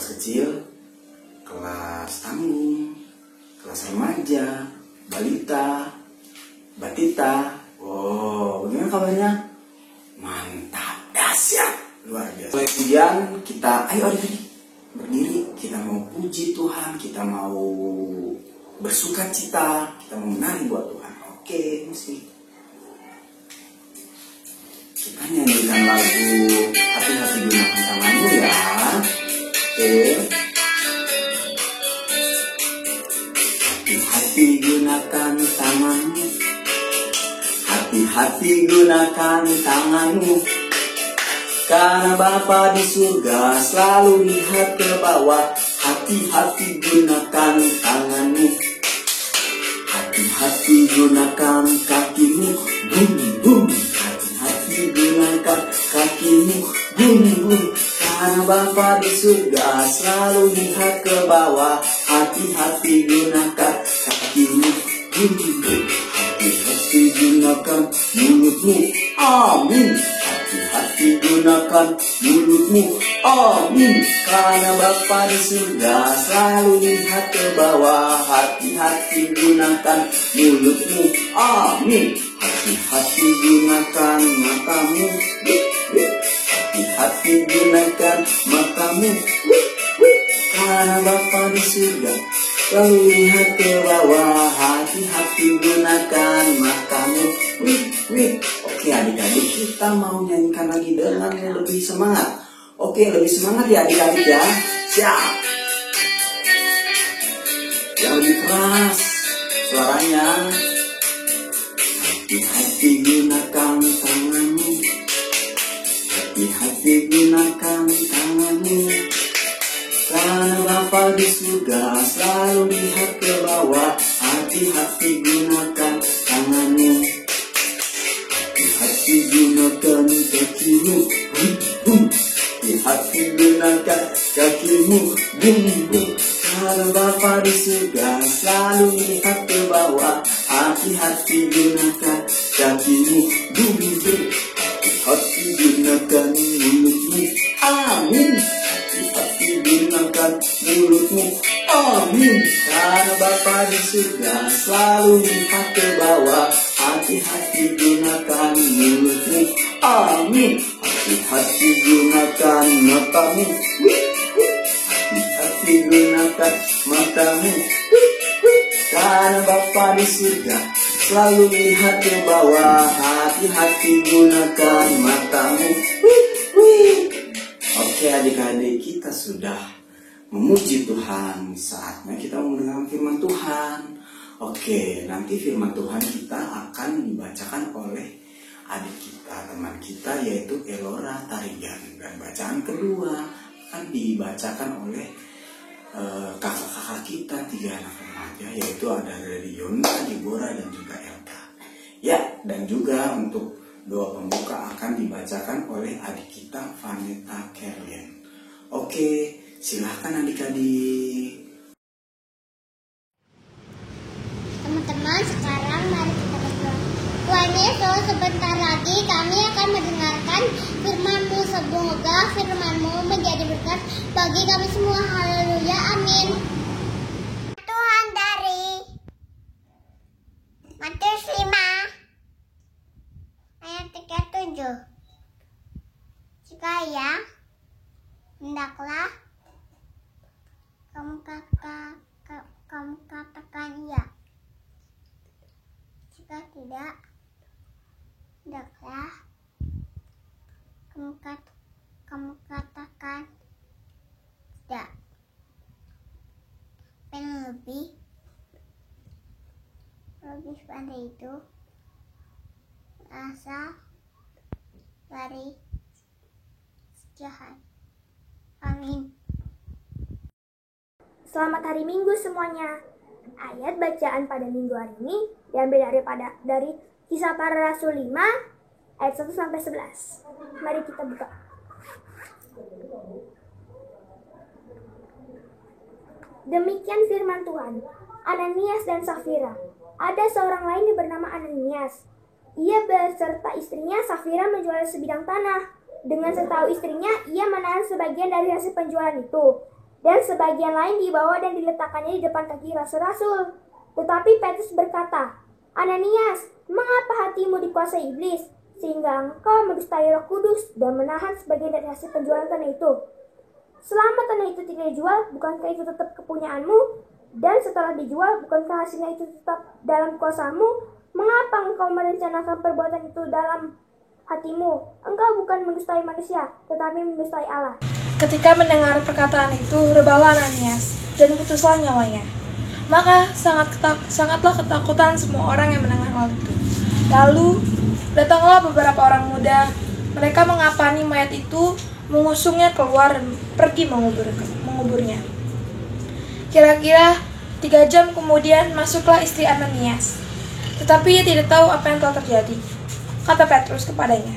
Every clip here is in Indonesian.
kelas kecil, kelas tanggung, kelas remaja, balita, batita. Oh, bagaimana kabarnya? Mantap, dahsyat, luar biasa. Kemudian kita, ayo adik-adik berdiri, kita mau puji Tuhan, kita mau bersuka cita, kita mau menari buat Tuhan. Oke, musik. Kita nyanyikan lagu Hati-hati Gunakan Tanganmu ya. Oke. Hati-hati gunakan tanganmu, hati-hati gunakan tanganmu, karena Bapa di surga selalu lihat ke bawah. Hati-hati gunakan tanganmu, hati-hati gunakan kakimu, bum bum. Hati-hati gunakan kakimu, bum bum, karena Bapa di surga selalu lihat ke bawah. Hati-hati gunakan kakimu, bum bum. Hati-hati gunakan mulutmu, amin. Hati-hati gunakan mulutmu, amin, karena Bapa di surga selalu lihat ke bawah. Hati-hati gunakan mulutmu, amin. Hati-hati gunakan matamu, hati-hati gunakan matamu, karena Bapa di surga selalu lihat ke bawah. Hati-hati gunakan matamu. Oke adik-adik, kita mau nyanyikan lagi dengan lebih semangat. Oke, lebih semangat ya adik-adik ya. Siap. Yang lebih keras suaranya. Hati-hati gunakan tanganmu, hati-hati gunakan tanganmu, karena Bapa di surga selalu lihat ke bawah. Hati-hati gunakan tanganmu, hati-hati gunakan kakimu, hati-hati gunakan kakimu, karena Bapa di surga selalu lihat ke bawah. Hati-hati gunakan kakimu, hati-hati gunakan mulutmu, amin. Hati-hati gunakan mulutmu, amin, karena Bapa di surga selalu lihat ke bawah. Hati-hati gunakan mulutmu, amin. Hati-hati gunakan matamu, hati-hati gunakan matamu, karena Bapa di surga selalu lihat ke bawah. Hati-hati gunakan matamu. Oke adik-adik, kita sudah memuji Tuhan. Saatnya kita mendengarkan firman Tuhan. Oke, nanti firman Tuhan kita akan dibacakan oleh adik kita, teman kita, yaitu Elora Tarigan. Dan bacaan kedua akan dibacakan oleh kakak-kakak kita, 3 anak remaja, yaitu ada dari Yona, Deborah, dan juga Elka. Ya, dan juga untuk doa pembuka akan dibacakan oleh adik kita, Vanessa Kerlin. Oke, silahkan adik-adik. Teman-teman, sekarang mari kita berdoa. Tuhan Yesus, sebentar lagi kami akan mendengarkan firman-Mu. Semoga firman-Mu menjadi berkat bagi kami semua. Haleluya, amin. Tuhan dari Matius 5 ayat 37. Jika ya, hendaklah kamu katakan ya. Jika tidak, hendaklah kamu katakan tidak. Dan lebih pada itu, berasal dari jahat. Amin. Selamat hari Minggu semuanya. Ayat bacaan pada minggu hari ini diambil dari Kisah Para Rasul 5 ayat 1 sampai 11. Mari kita buka. Demikian firman Tuhan. Ananias dan Safira. Ada seorang lain yang bernama Ananias. Ia beserta istrinya Safira menjual sebidang tanah. Dengan setahu istrinya, ia menahan sebagian dari hasil penjualan itu. dan sebagian lain dibawa dan diletakkannya di depan kaki rasul-rasul. Tetapi Petrus berkata, "Ananias, mengapa hatimu dikuasai iblis, sehingga engkau mendustai Roh Kudus dan menahan sebagian dari hasil penjualan tanah itu? Selama tanah itu tidak dijual, bukankah itu tetap kepunyaanmu? Dan setelah dijual, bukankah hasilnya itu tetap dalam kuasamu? Mengapa engkau merencanakan perbuatan itu dalam hatimu? Engkau bukan mendustai manusia, tetapi mendustai Allah." Ketika mendengar perkataan itu, rebahlah Ananias dan putuslah nyawanya. Maka sangatlah ketakutan semua orang yang mendengar hal itu. Lalu datanglah beberapa orang muda. Mereka mengapani mayat itu, mengusungnya keluar dan pergi menguburnya. Kira-kira 3 jam kemudian masuklah istri Ananias. Tetapi ia tidak tahu apa yang telah terjadi. Kata Petrus kepadanya,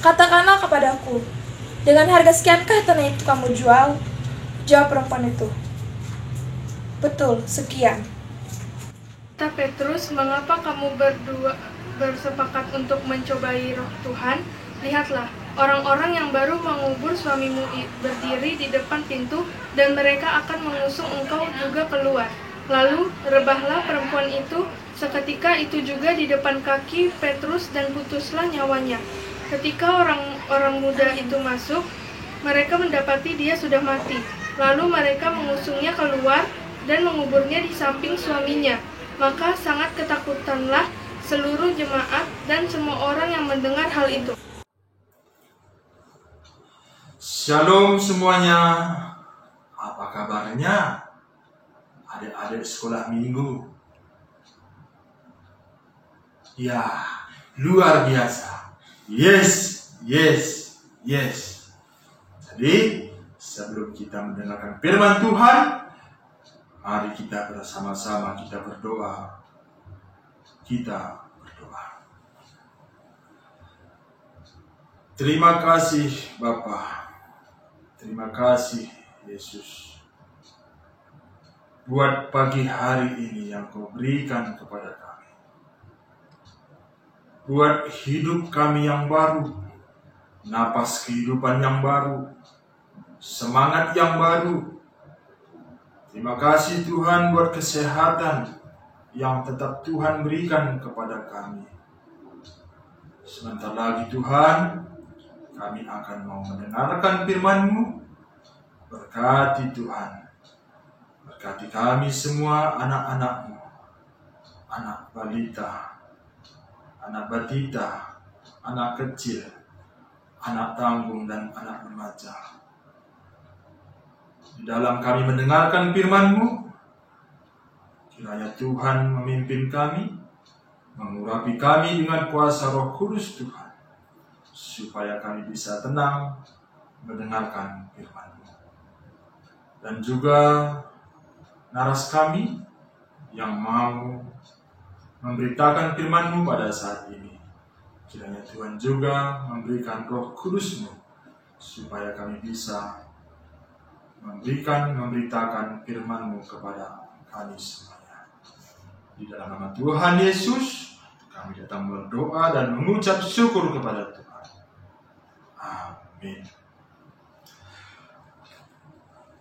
"Katakanlah kepadaku, dengan harga sekiankah tanah itu kamu jual?" Jawab perempuan itu, "Betul, sekian." Kata Petrus, "Mengapa kamu berdua bersepakat untuk mencobai Roh Tuhan? Lihatlah, orang-orang yang baru mengubur suamimu berdiri di depan pintu, dan mereka akan mengusung engkau juga keluar." Lalu rebahlah perempuan itu seketika itu juga di depan kaki Petrus dan putuslah nyawanya. Ketika orang-orang muda itu masuk, mereka mendapati dia sudah mati. Lalu mereka mengusungnya keluar dan menguburnya di samping suaminya. Maka sangat ketakutanlah seluruh jemaat dan semua orang yang mendengar hal itu. Shalom semuanya. Apa kabarnya? Adik-adik sekolah minggu. Ya, luar biasa. Yes. Jadi, sebelum kita mendengarkan firman Tuhan, mari kita bersama-sama kita berdoa. Terima kasih Bapa. Terima kasih Yesus, buat pagi hari ini yang Kau berikan kepada kami. Buat hidup kami yang baru, napas kehidupan yang baru, semangat yang baru. Terima kasih Tuhan buat kesehatan yang tetap Tuhan berikan kepada kami. Sebentar lagi Tuhan, kami akan mau mendengarkan firman-Mu. Berkati Tuhan, berkati kami semua anak-anak-Mu, anak balita, anak batita, anak kecil, anak tanggung, dan anak remaja. Di dalam kami mendengarkan firman-Mu, kiranya Tuhan memimpin kami, mengurapi kami dengan kuasa Roh Kudus Tuhan, supaya kami bisa tenang mendengarkan firman-Mu. Dan juga naras kami yang mau memberitakan firman-Mu pada saat ini, kiranya Tuhan juga memberikan Roh Kudus-Mu, supaya kami bisa memberitakan firman-Mu kepada kami semuanya. Di dalam nama Tuhan Yesus, kami datang berdoa dan mengucap syukur kepada Tuhan. Amin.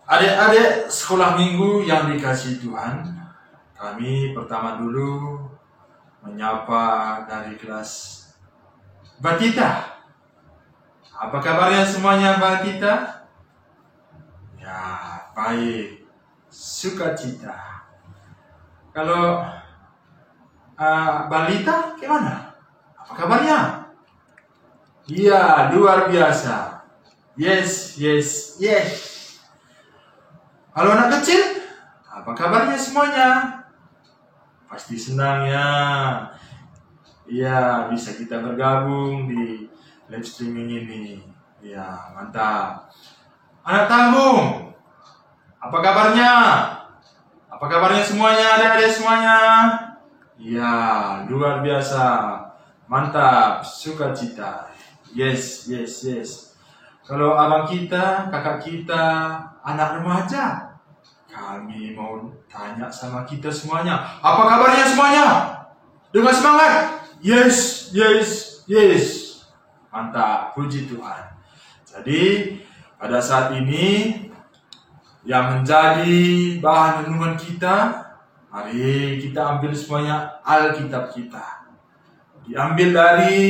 Adik-adik sekolah minggu yang dikasihi Tuhan, kami pertama dulu menyapa dari kelas Batita. Apa kabarnya semuanya Batita? Ya, baik. Sukacita. Kalau balita gimana? Apa kabarnya? Iya, luar biasa. Yes. Kalau anak kecil, apa kabarnya semuanya? Pasti senang ya. Iya, bisa kita bergabung di live streaming ini. Ya, mantap. Anak tanggung, apa kabarnya? Apa kabarnya semuanya, adik-adik semuanya? Ya, luar biasa. Mantap, sukacita. Yes. Kalau abang kita, kakak kita, anak remaja, kami mau tanya sama kita semuanya. Apa kabarnya semuanya? Dengan semangat. Yes. Mantap, puji Tuhan. Jadi, pada saat ini, yang menjadi bahan renungan kita. Mari kita ambil semuanya Alkitab kita. Diambil dari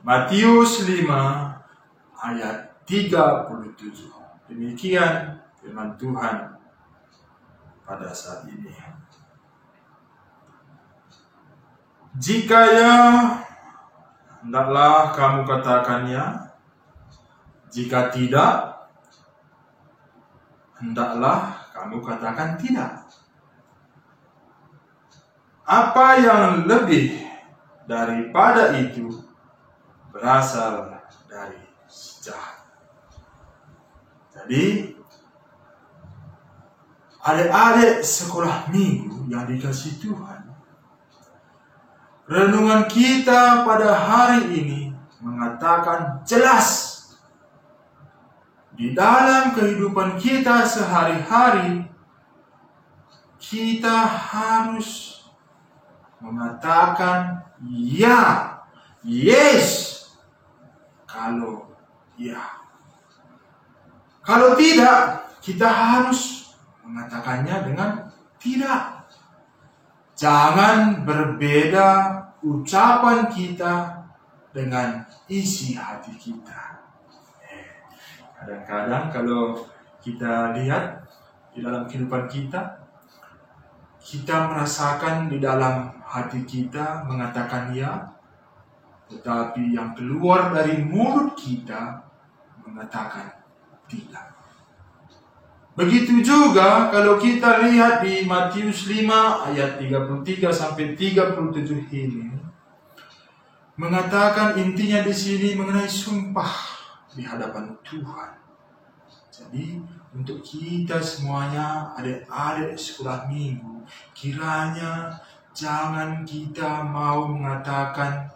Matius 5 ayat 37. Demikian firman Tuhan pada saat ini. Jika ya, hendaklah kamu katakannya. Jika tidak, hendaklah kamu katakan tidak. Apa yang lebih daripada itu berasal dari si jahat. Jadi, adik-adik sekolah minggu yang dikasihi Tuhan, renungan kita pada hari ini mengatakan jelas di dalam kehidupan kita sehari-hari, kita harus mengatakan ya, yes, kalau ya. Kalau tidak, kita harus mengatakannya dengan tidak. Jangan berbeda ucapan kita dengan isi hati kita. Kadang-kadang kalau kita lihat di dalam kehidupan kita, kita merasakan di dalam hati kita mengatakan ya, tetapi yang keluar dari mulut kita mengatakan tidak. Begitu juga kalau kita lihat di Matius 5 ayat 33 sampai 37 ini, mengatakan intinya di sini mengenai sumpah di hadapan Tuhan. Jadi untuk kita semuanya, adik-adik sekolah minggu, kiranya jangan kita mau mengatakan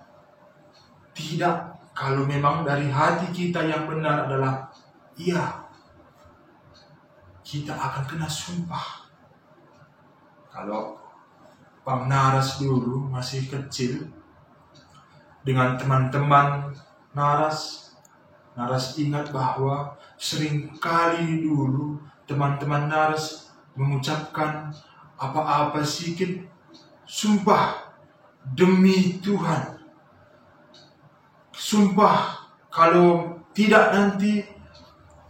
tidak kalau memang dari hati kita yang benar adalah iya. Kita akan kena sumpah. Kalau Bang Naras dulu masih kecil dengan teman-teman Naras ingat bahwa seringkali dulu teman-teman Naras mengucapkan apa-apa sedikit sumpah demi Tuhan. Sumpah kalau tidak nanti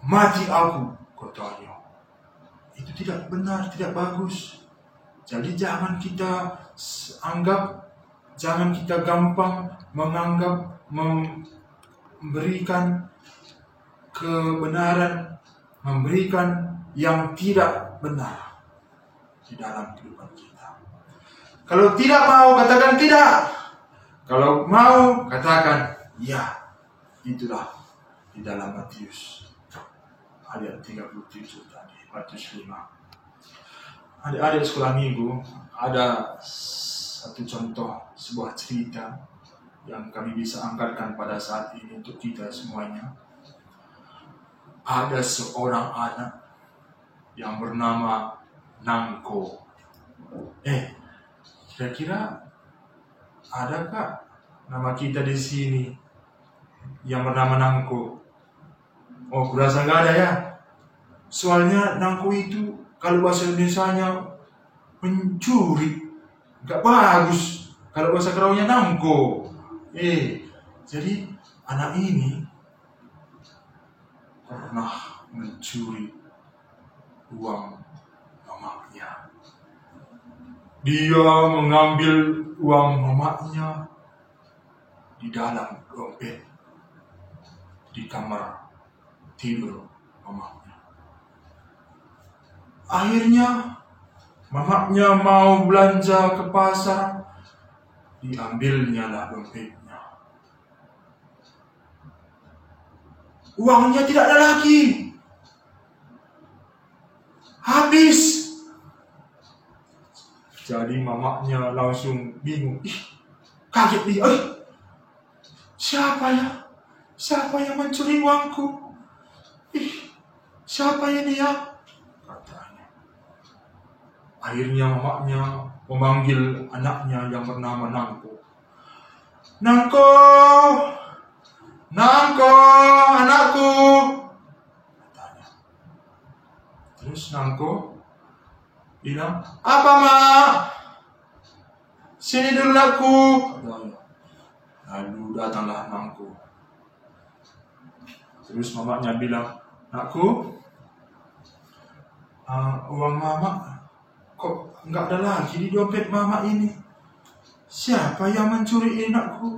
mati aku, katanya. Itu tidak benar, tidak bagus. Jadi jangan kita gampang menganggap memberikan kebenaran, memberikan yang tidak benar di dalam kehidupan kita. Kalau tidak mau, katakan tidak. Kalau mau, katakan ya. Itulah di dalam Matius ayat 37 tadi, Matius 5. Adik-adik sekolah minggu, ada satu contoh, sebuah cerita yang kami bisa angkatkan pada saat ini untuk kita semuanya. Ada seorang anak yang bernama Nangko. Kira-kira adakah nama kita di sini yang bernama Nangko? Oh, kurasa nggak ada ya. Soalnya Nangko itu kalau bahasa Indonesianya mencuri, nggak bagus. Kalau bahasa Kerawangnya Nangko. Jadi anak ini pernah mencuri uang mamanya. Dia mengambil uang mamanya di dalam dompet di kamar tidur mamanya. Akhirnya mamanya mau belanja ke pasar, diambilnya lah dompetnya. Uangnya tidak ada lagi. Habis. Jadi mamanya langsung bingung. Kaget dia. Siapa ya? Siapa yang mencuri uangku? Siapa ini ya? Katanya. Akhirnya mamanya memanggil anaknya yang bernama Nangko. Nangko! Nangko, anakku! Katanya. Terus Terus Nangko bilang, apa mak? Sini dulu aku. Lalu datanglah Nangko. Terus mamanya bilang, nakku, uang mama kok nggak ada lagi di dompet mama ini. Siapa yang mencuri nakku?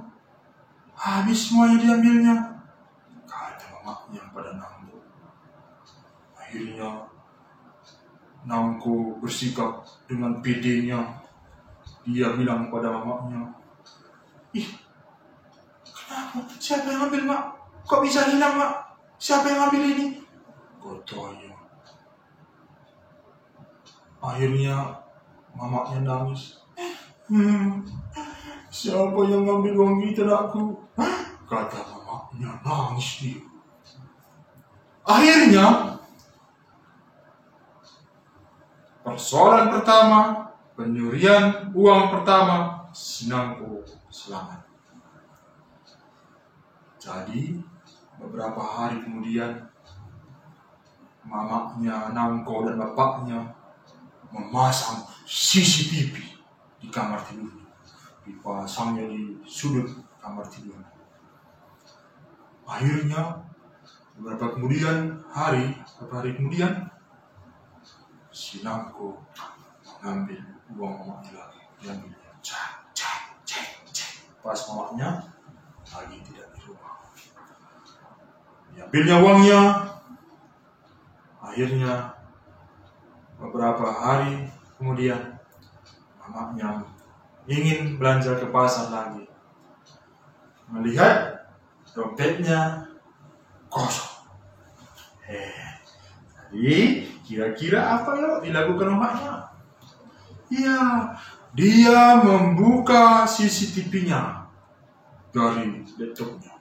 Habis semuanya diambilnya. Kata mamanya pada Nangko. Akhirnya Nangko bersikap dengan pedenya. Dia bilang pada mamanya, ih, kenapa? Siapa yang ambil mak? Kok bisa hilang mak? Siapa yang ambil ini? Katanya. Akhirnya mamanya nangis. Siapa yang ngambil uang kita nakku? Kata mamanya, nangis dia. Akhirnya persoalan pertama, penyurian uang pertama, si Nangko selamat. Jadi beberapa hari kemudian mamanya Nangko dan bapaknya memasang CCTV di kamar tidur. Dipasangnya di sudut kamar tidur. Akhirnya beberapa hari kemudian si Nangko mengambil uang mamanya lagi. Diambilnya, cek. Pas mamanya lagi tidak di rumah. Diambilnya uangnya. Akhirnya beberapa hari kemudian mamanya ingin belanja ke pasar lagi. Melihat dompetnya kosong. Jadi kira-kira apa yang dilakukan mamanya? Ya, dia membuka CCTV-nya dari laptopnya.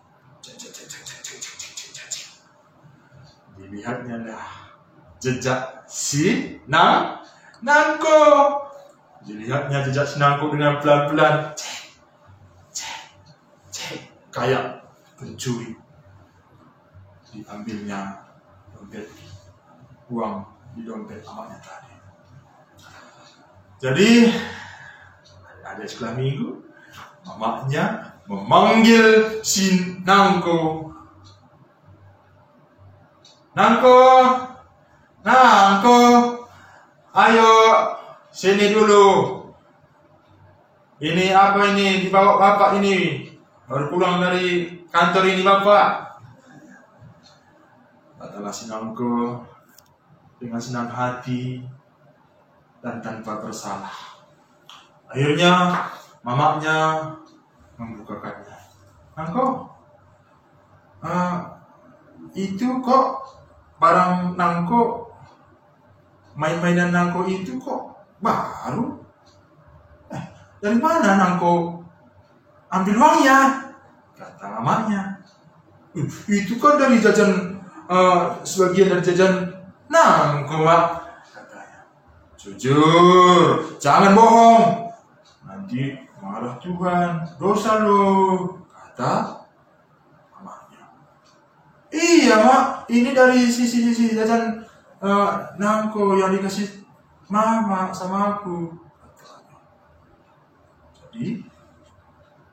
Dilihatnya dah jejak si Nangko. Dilihatnya jejak si Nangko dengan pelan-pelan. Cek. Kayak pencuri. Diambilnya dompet uang di dompet mamanya tadi. Jadi ada sekolah minggu, mamanya memanggil si Nangko. Nangko, ayo sini dulu. Ini apa ini? Dibawa bapak ini. Baru pulang dari kantor ini bapak. Katalah si Nangko dengan senang hati dan tanpa bersalah. Akhirnya mamanya membukakannya. Nangko, itu kok barang Nangko, main-mainan Nangko itu kok baru? Dari mana Nangko ambil uangnya? Kata mamanya. Itu kan dari jajan, sebagian dari jajan Nangko, Mak. Katanya. Jujur, jangan bohong. Nanti marah Tuhan, dosa lo. Kata mamanya. Iya mak, ini dari sisi jajan Nangko yang dikasih mama sama aku. Jadi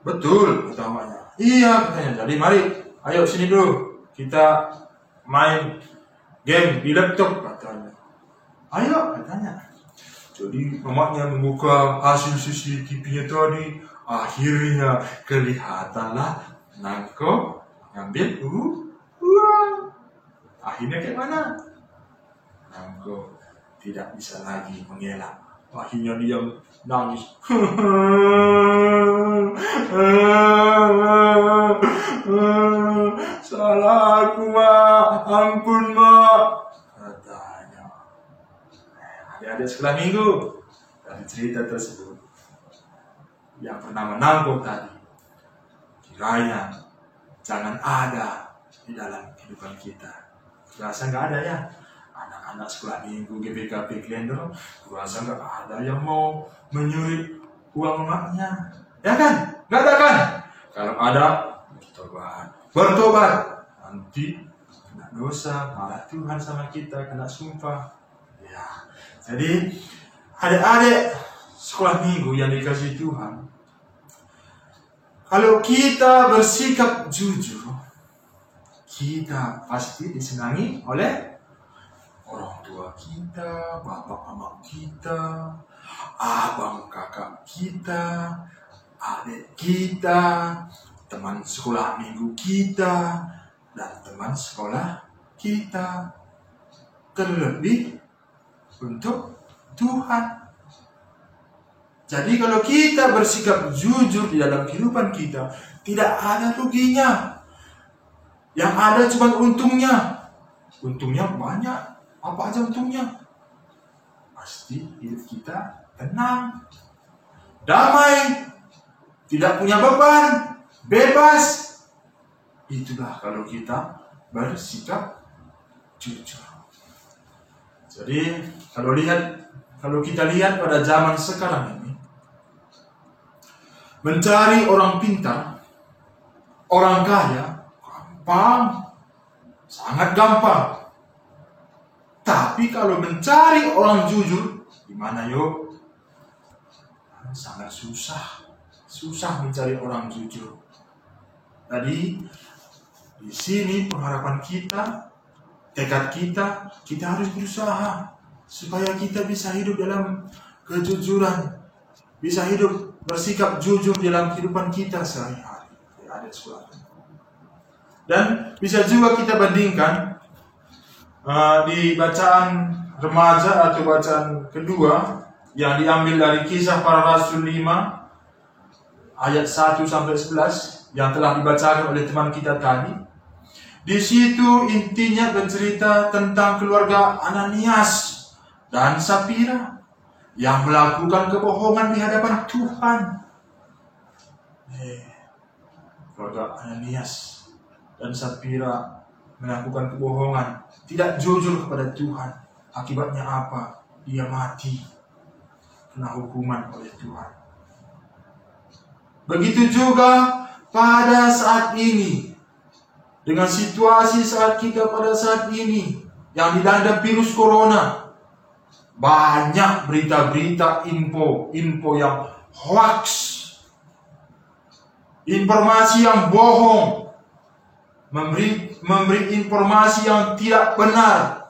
betul kata mamanya. Iya katanya. Jadi mari, ayo sini dulu kita main game di laptop katanya. Ayo katanya. Jadi mamanya membuka hasil CCTV-nya tadi. Akhirnya kelihatanlah Nangko ngambil uang. Akhirnya kayak mana? Nangko tidak bisa lagi mengelak. Akhirnya dia nangis. Salah aku mak, ampun mak. Katanya. Adik-adik sekolah minggu dari cerita tersebut yang bernama Nangko tadi, kiranya jangan ada di dalam kehidupan kita. Rasa nggak ada ya, anak-anak sekolah minggu GBKP Glendor, rasa nggak ada yang mau menyuri uang maknya, ya kan? Nggak ada kan? Kalau ada, bertobat, nanti kena dosa, marah Tuhan sama kita, kena sumpah, Jadi adik-adik sekolah minggu yang dikasih Tuhan, kalau kita bersikap jujur, kita pasti disenangi oleh orang tua kita, bapak mama kita, abang kakak kita, adik kita, teman sekolah minggu kita, dan teman sekolah kita. Terlebih untuk Tuhan. Jadi kalau kita bersikap jujur di dalam kehidupan kita, tidak ada ruginya. Yang ada cuma untungnya. Untungnya banyak. Apa aja untungnya? Pasti hidup kita tenang, damai, tidak punya beban, bebas. Itulah kalau kita bersikap jujur. Jadi kalau kita lihat pada zaman sekarang ini, mencari orang pintar, orang kaya, gampang, sangat gampang. Tapi kalau mencari orang jujur, gimana yuk? Sangat susah. Susah mencari orang jujur. Tadi, di sini pengharapan kita, tekad kita harus berusaha supaya kita bisa hidup dalam kejujuran, bisa hidup bersikap jujur dalam kehidupan kita sehari-hari. Ada sekolah. Dan bisa juga kita bandingkan di bacaan remaja atau bacaan kedua yang diambil dari Kisah Para Rasul 5 ayat 1 sampai 11 yang telah dibacakan oleh teman kita tadi. Di situ intinya bercerita tentang keluarga Ananias dan Sapira yang melakukan kebohongan di hadapan Tuhan. Keluarga Ananias dan Sapira melakukan kebohongan, tidak jujur kepada Tuhan. Akibatnya apa? Dia mati, kena hukuman oleh Tuhan. Begitu juga pada saat ini, dengan situasi saat kita pada saat ini yang dilanda virus corona, banyak berita-berita info yang hoax, informasi yang bohong, memberi informasi yang tidak benar.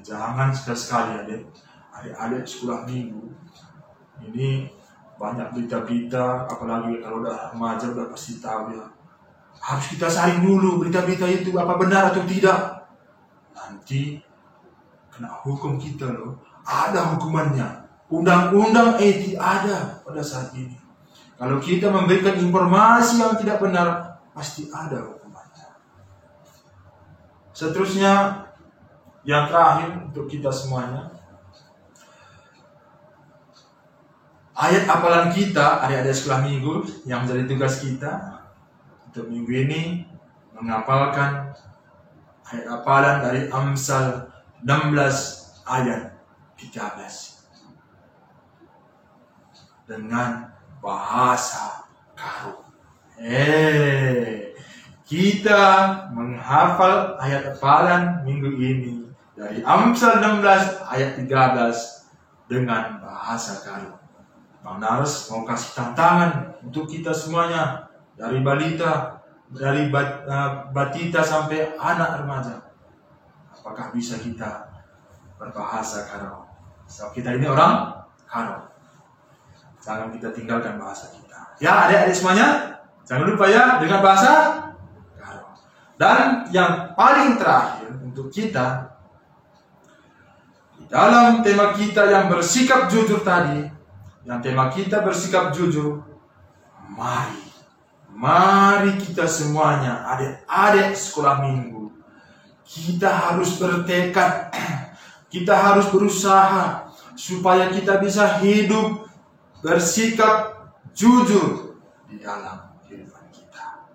Jangan sekali-sekali adik-adik sekolah minggu ini banyak berita-berita, apalagi kalau udah remaja udah pasti tahu ya. Harus kita saring dulu berita-berita itu apa benar atau tidak. Nanti kena hukum kita loh. Ada hukumannya. Undang-undang etik ada pada saat ini. Kalau kita memberikan informasi yang tidak benar, pasti ada hukumannya. Seterusnya, yang terakhir untuk kita semuanya, ayat hafalan kita, adik-adik sekolah minggu, yang menjadi tugas kita untuk minggu ini menghafalkan ayat hafalan dari Amsal 16 ayat 13 dengan bahasa Karo. Kita menghafal ayat hafalan minggu ini dari Amsal 16 ayat 13 dengan bahasa Karo. Bang Nares mau kasih tantangan untuk kita semuanya, dari balita, dari batita sampai anak remaja. Apakah bisa kita berbahasa Karo? Sebab kita ini orang Karo. Jangan kita tinggalkan bahasa kita. Ya adik-adik semuanya, jangan lupa ya dengan bahasa Karo. Dan yang paling terakhir untuk kita, di dalam tema kita yang bersikap jujur tadi, yang tema kita bersikap jujur, mari kita semuanya, adik-adik sekolah minggu, kita harus bertekad, kita harus berusaha supaya kita bisa hidup bersikap jujur di dalam kehidupan kita.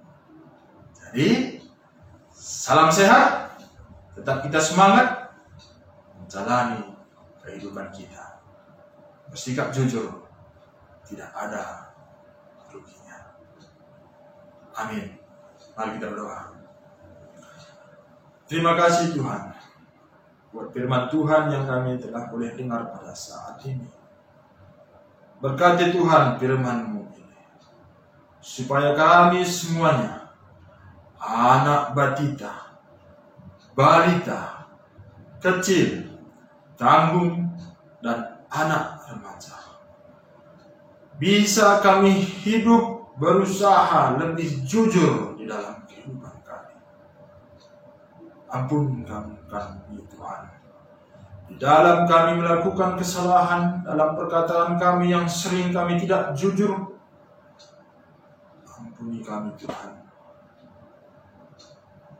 Jadi, salam sehat, tetap kita semangat menjalani kehidupan kita. Bersikap jujur, tidak ada ruginya. Amin. Mari kita berdoa. Terima kasih Tuhan. buat firman Tuhan yang kami telah boleh dengar pada saat ini. Berkati Tuhan firman-Mu ini, supaya kami semuanya, anak batita, balita, kecil, tanggung, dan anak remaja, bisa kami hidup berusaha lebih jujur di dalam kehidupan kami. Ampunkan kami Tuhan, di dalam kami melakukan kesalahan, dalam perkataan kami yang sering kami tidak jujur. Ampuni kami Tuhan,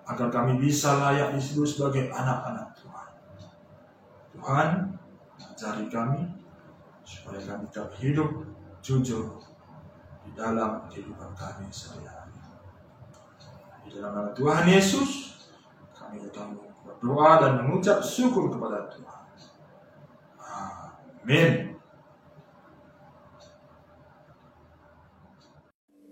agar kami bisa layak disebut sebagai anak-anak Tuhan. Tuhan, ajari kami supaya kami tetap hidup jujur di dalam kehidupan kami sehari-hari. Di dalam nama Tuhan Yesus, kami datang berdoa dan mengucap syukur kepada Tuhan. Amin.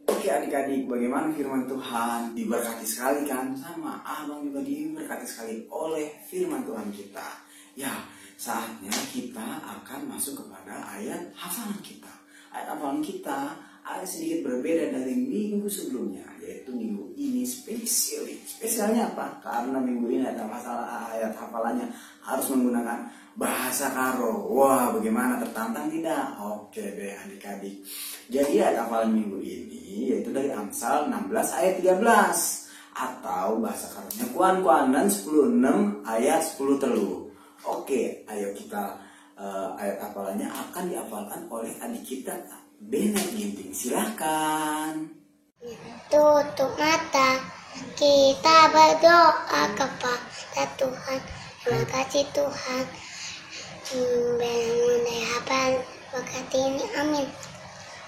Oke adik-adik, bagaimana firman Tuhan? Diberkati sekali kan? Sama abang juga diberkati sekali oleh firman Tuhan kita. Ya, saatnya kita akan masuk kepada ayat hafalan kita. Ayat hafalan kita ada sedikit berbeda dari minggu sebelumnya, yaitu minggu ini spesial. Spesialnya apa? Karena minggu ini ada masalah ayat hafalannya harus menggunakan bahasa Karo. Wah, bagaimana, tertantang tidak? Oke deh adik-adik. Jadi ayat hafalan minggu ini yaitu dari Amsal 16 ayat 13, atau bahasa Karonya Kuan-Kuanan 10:6 ayat 10 telu. Oke, ayo kita ayat hafalannya akan dihafalkan oleh adik kita Benet Ginting. Silahkan. Tutup mata, kita berdoa kepada Tuhan. Terima kasih Tuhan. Berkati ini, amin.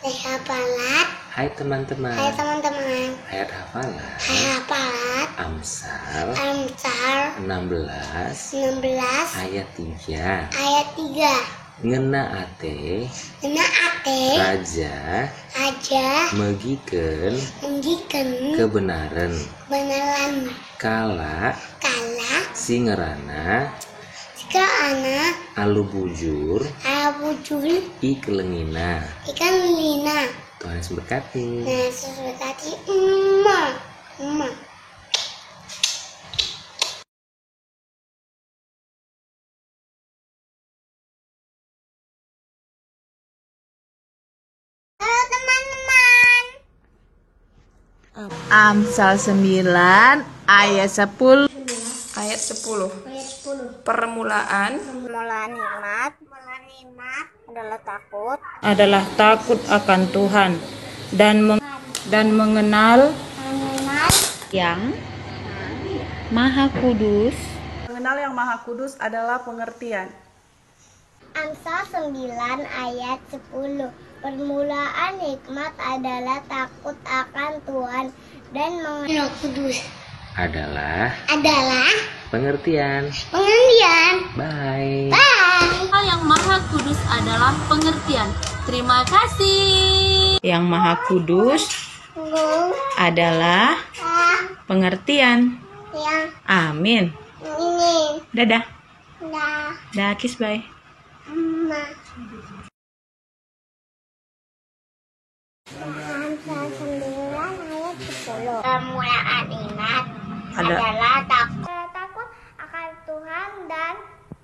Hafalan. Hai teman-teman. Hai teman-teman. Ayat hafalan. Hai hafalan. Amsal. Amsal 16 ayat 3. ayat 3. Ngena ate raja megikeun kebenaran kala singerana alu bujur ikan lengina. Tuhan Yesus berkati. Yesus berkati. Emma. Halo teman-teman. Amsal 9 ayat 10. Ayat 10. Ayat 10. Permulaan Permulaan nikmat Adalah takut akan Tuhan dan mengenal yang Maha Kudus. Mengenal yang Maha Kudus adalah pengertian. Amsal 9 ayat 10. Permulaan hikmat adalah takut akan Tuhan dan mengenal kudus Adalah pengertian. pengertian. Bye. Bye. Yang Maha Kudus adalah pengertian. Terima kasih. Yang Maha Kudus adalah pengertian. Yang Amin. ini. Dadah. Dah. Dah, kiss bye. Amsal 9 ayat 10. Permulaan ingat Ada. adalah takut akan Tuhan dan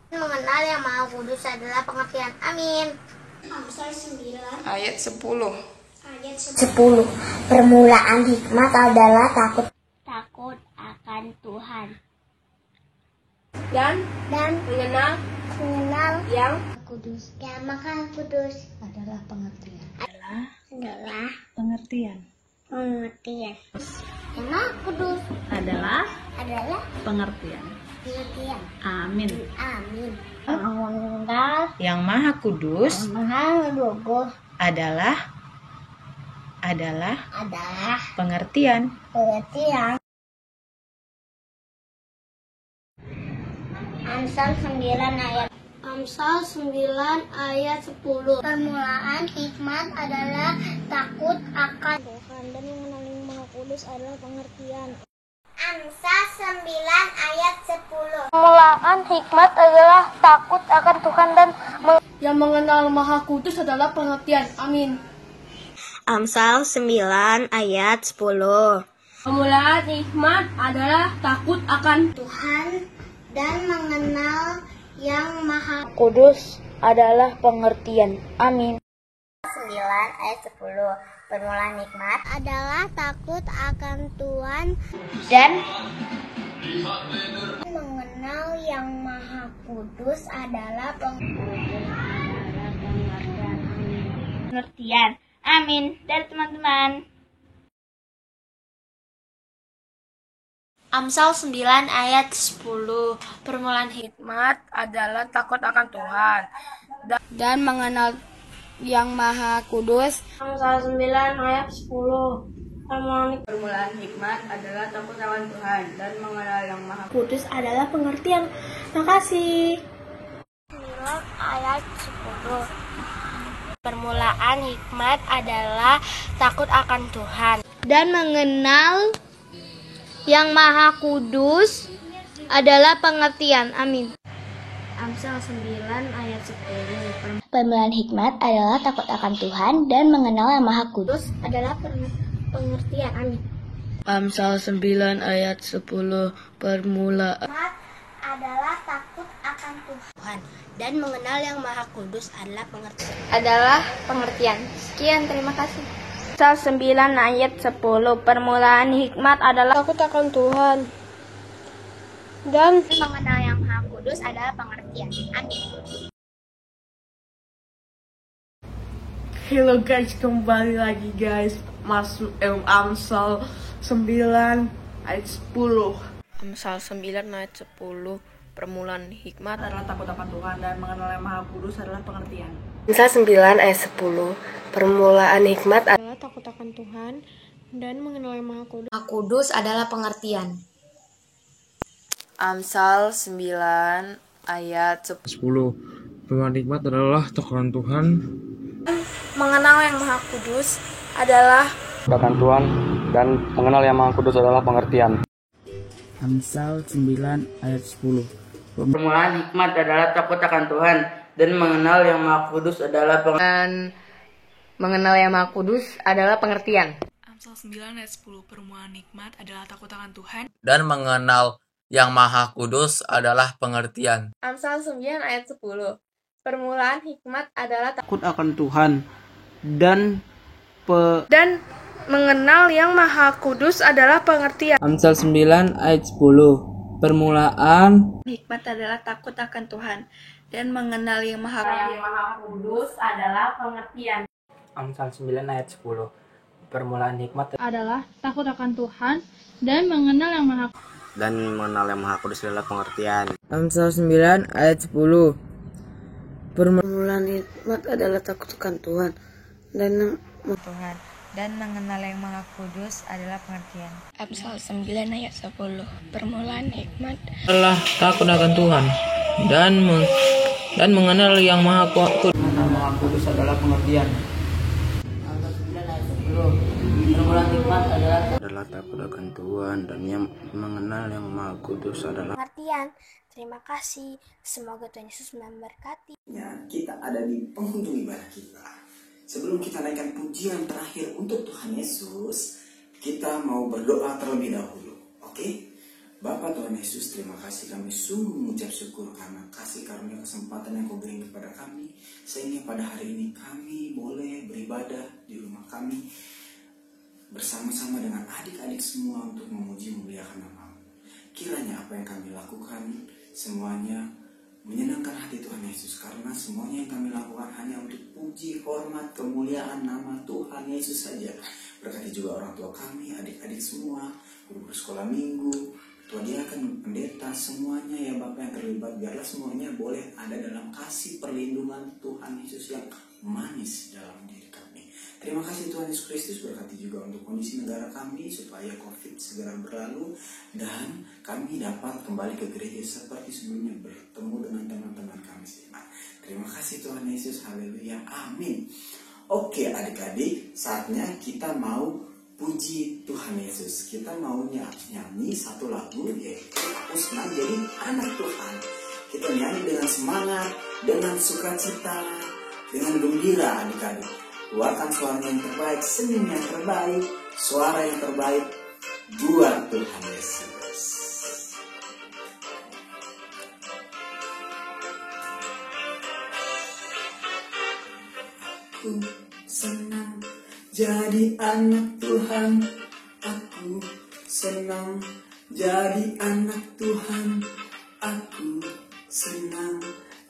mengenal yang Maha Kudus adalah pengertian. Amin. Amsal 9 ayat 10. ayat 10. Permulaan hikmat adalah takut akan Tuhan Dan mengenal yang kudus. Yang Maha Kudus Adalah pengertian. adalah Pengertian. pengertian. Yang Maha Kudus Adalah adalah pengertian. pengertian. Amin. Amin. Mengenal Yang Maha Kudus Maha Kudus adalah pengertian. pengertian. Amsal 9 ayat 10. Permulaan hikmat adalah takut akan Tuhan dan mengenal yang Maha Kudus adalah pengertian. Amsal 9 ayat 10. Permulaan hikmat adalah takut akan Tuhan dan Yang mengenal Maha Kudus adalah pengertian. Amin. Amsal 9 ayat 10. Permulaan hikmat adalah takut akan Tuhan dan mengenal yang Maha Kudus adalah pengertian. Amin. 9 ayat 10. Permulaan hikmat adalah takut akan Tuhan Dan mengenal yang Maha Kudus adalah pengertian. Amin. Dari teman-teman. Amsal 9 ayat 10. Permulaan hikmat adalah takut akan Tuhan dan mengenal yang Maha Kudus. Amsal 9 ayat 10. Permulaan hikmat adalah takut akan Tuhan dan mengenal yang Maha Kudus adalah pengertian. Makasih. 9 ayat 10. Permulaan hikmat adalah takut akan Tuhan dan mengenal yang Maha Kudus adalah pengertian. Amin. Amsal 9 ayat 10. Permulaan hikmat adalah takut akan Tuhan dan mengenal yang Maha Kudus Adalah pengertian. Amin. Amsal 9 ayat 10. Permulaan hikmat adalah takut akan Tuhan Dan mengenal yang Maha Kudus adalah pengertian. Sekian, terima kasih. Amsal 9 ayat 10. Permulaan hikmat adalah takut akan Tuhan dan Mengenal yang Maha Kudus adalah pengertian. Amin. Halo guys, kembali lagi guys. Amsal 9 ayat 10. Amsal 9 ayat 10. Permulaan hikmat adalah takut akan Tuhan dan mengenal yang Maha Kudus adalah pengertian. Amsal 9 ayat 10. Permulaan hikmat Adalah takut akan Tuhan dan mengenal yang Maha Kudus. Maha Kudus adalah pengertian. Amsal 9 ayat 10. Permulaan hikmat adalah takut akan Tuhan. Mengenal yang Maha Kudus adalah Akan Tuhan dan mengenal yang Maha Kudus adalah pengertian. Amsal 9 ayat 10. Permulaan hikmat adalah takut akan Tuhan dan mengenal yang Maha Kudus adalah pengertian. Amsal 9 ayat 10. Permulaan hikmat adalah takut akan Tuhan dan mengenal yang Maha Kudus adalah pengertian. Amsal 9 ayat 10. Permulaan hikmat adalah Takut akan Tuhan dan mengenal yang Maha Kudus adalah pengertian. Amsal 9 ayat 10. Permulaan hikmat adalah takut akan Tuhan dan mengenal yang Maha Kudus adalah pengertian. Amsal 9 ayat 10. Permulaan hikmat Adalah takut akan Tuhan dan mengenal yang Maha Kudus adalah pengertian. Amsal 9 ayat 10. Permulaan hikmat adalah takut akan Tuhan dan mengenal yang Maha Kudus adalah pengertian. Amsal 9 ayat 10. Permulaan hikmat adalah takut akan Tuhan dan mengenal yang Maha Kudus. Maha Kudus adalah pengertian. Amsal 9 ayat 10. Permulaan hikmat adalah takut akan Tuhan dan yang mengenal yang Maha Kudus adalah Pengertian. Terima kasih. Semoga Tuhan Yesus memberkati. Ya, kita ada di penghujung ibadah kita. Sebelum kita naikkan pujian terakhir untuk Tuhan Yesus, kita mau berdoa terlebih dahulu. Oke? Bapa Tuhan Yesus, terima kasih, kami sungguh mengucap syukur karena kasih karunia kesempatan yang Kau berikan kepada kami, sehingga pada hari ini kami boleh beribadah di rumah kami bersama-sama dengan adik-adik semua untuk memuji memuliakan nama-Mu. Kiranya apa yang kami lakukan semuanya menyenangkan hati Tuhan Yesus, karena semuanya yang kami lakukan hanya untuk puji, hormat, kemuliaan nama Tuhan Yesus saja. Berkati juga orang tua kami, adik-adik semua, guru sekolah minggu, ketua diakan, pendeta, semuanya ya Bapak yang terlibat, biarlah semuanya boleh ada dalam kasih perlindungan Tuhan Yesus yang manis dalam diri kami. Terima kasih Tuhan Yesus Kristus, berkati juga untuk kondisi negara kami supaya COVID segera berlalu dan kami dapat kembali ke gereja seperti sebelumnya, bertemu dengan teman-teman kami seiman. Terima kasih Tuhan Yesus, haleluya, amin. Oke adik-adik, saatnya kita mau puji Tuhan Yesus. Kita mau nyanyi satu lagu, yaitu Aku Senang Jadi Anak Tuhan. Kita nyanyi dengan semangat, dengan sukacita, dengan gembira adik-adik. Keluarkan suara yang terbaik, senyum yang terbaik, suara yang terbaik buat Tuhan Yesus. Aku senang jadi anak Tuhan. Aku senang jadi anak Tuhan. Aku senang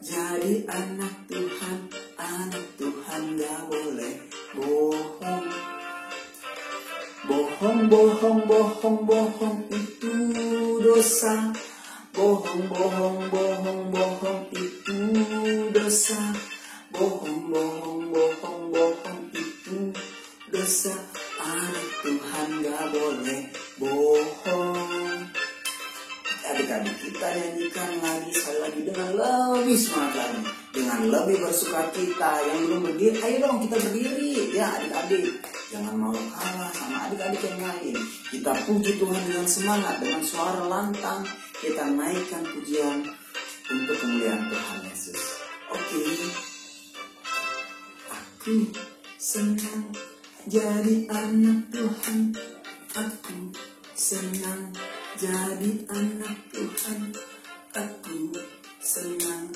jadi anak Tuhan. Anak Tuhan gak boleh bohong. Bohong, bohong, bohong, bohong itu dosa. Bohong, bohong, bohong, bohong itu dosa. Bohong, bohong, bohong, bohong itu dosa. Anak Tuhan gak boleh bohong. Adik-adik, kita nyanyikan lagi sekali lagi dengan lebih semangat lagi, dengan lebih bersukacita. Yang belum berdiri, ayo dong kita berdiri ya adik-adik. Jangan mau kalah sama adik-adik yang lain. Kita puji Tuhan dengan semangat, dengan suara lantang. Kita naikkan pujian untuk kemuliaan Tuhan Yesus. Oke. Aku senang jadi anak Tuhan. Aku senang jadi anak Tuhan. Aku senang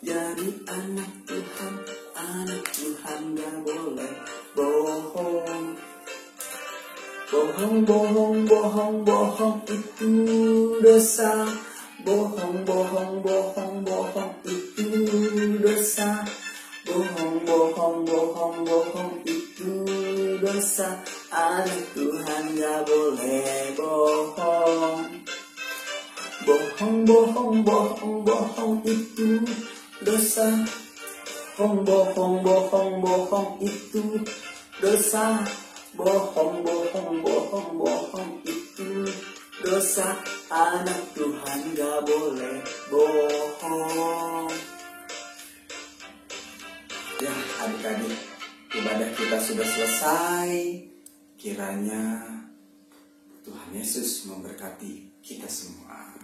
jadi anak Tuhan. Anak Tuhan gak boleh bohong. Bohong, bohong, bohong, bohong itu dosa. Bohong, bohong, bohong, bohong itu dosa. Bohong, bohong, bohong, bohong itu dosa. Anak Tuhan gak boleh bohong. Bohong, bohong, bohong, bohong itu dosa. Bohong, bohong, bohong, bohong itu dosa. Bohong, bohong, bohong, bohong itu dosa. Anak Tuhan gak boleh bohong. Ya adik-adik, ibadah kita sudah selesai. Kiranya Tuhan Yesus memberkati kita semua.